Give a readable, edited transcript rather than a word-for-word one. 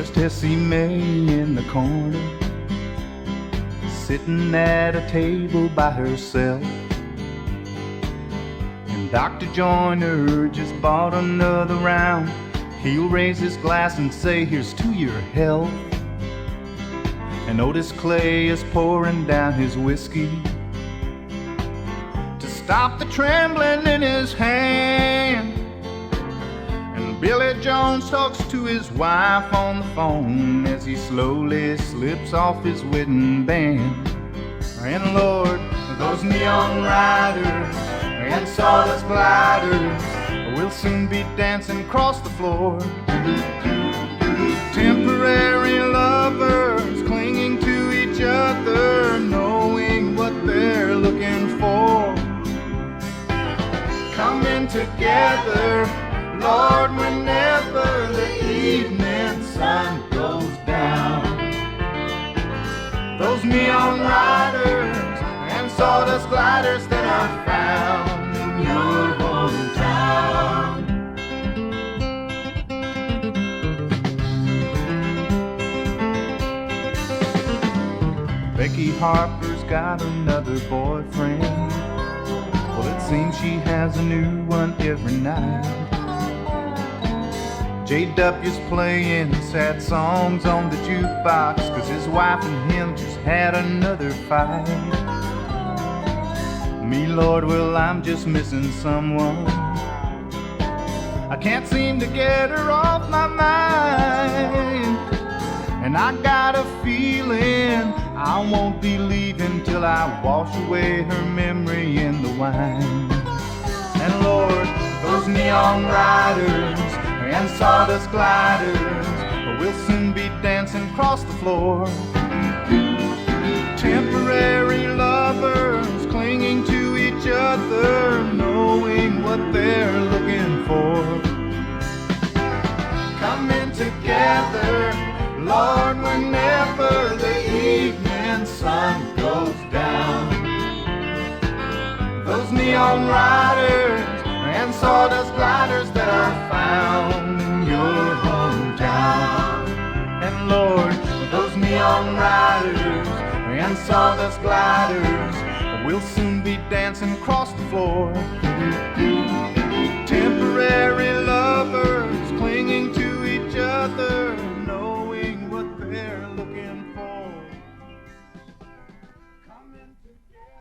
There's Tessie Mae in the corner, sitting at a table by herself. And Dr. Joyner just bought another round. He'll raise his glass and say, here's to your health. And Otis Clay is pouring down his whiskey to stop the trembling in his hand. And Billy Jones talks to his wife on the phone as he slowly slips off his wedding band. And Lord, those neon riders and sawdust gliders will soon be dancing across the floor. Temporary lovers clinging to each other, knowing what they're looking for. Coming together, Lord, whenever the evening sun goes down. Those neon riders and sawdust gliders that are found in your hometown. Becky Harper's got another boyfriend. Well, it seems she has a new one every night. JW's playing sad songs on the jukebox, 'cause his wife and him just had another fight. Me, Lord, well, I'm just missing someone. I can't seem to get her off my mind. And I got a feeling I won't be leaving till I wash away her memory in the wine. And Lord, those neon riders and sawdust gliders will soon be dancing across the floor. Temporary lovers clinging to each other, knowing what they're looking for. Coming together, Lord, whenever the evening sun goes down. Those neon riders and sawdust gliders that are found in your hometown. And Lord, those neon riders and sawdust gliders will soon be dancing across the floor. Temporary lovers clinging to each other, knowing what they're looking for. Coming together.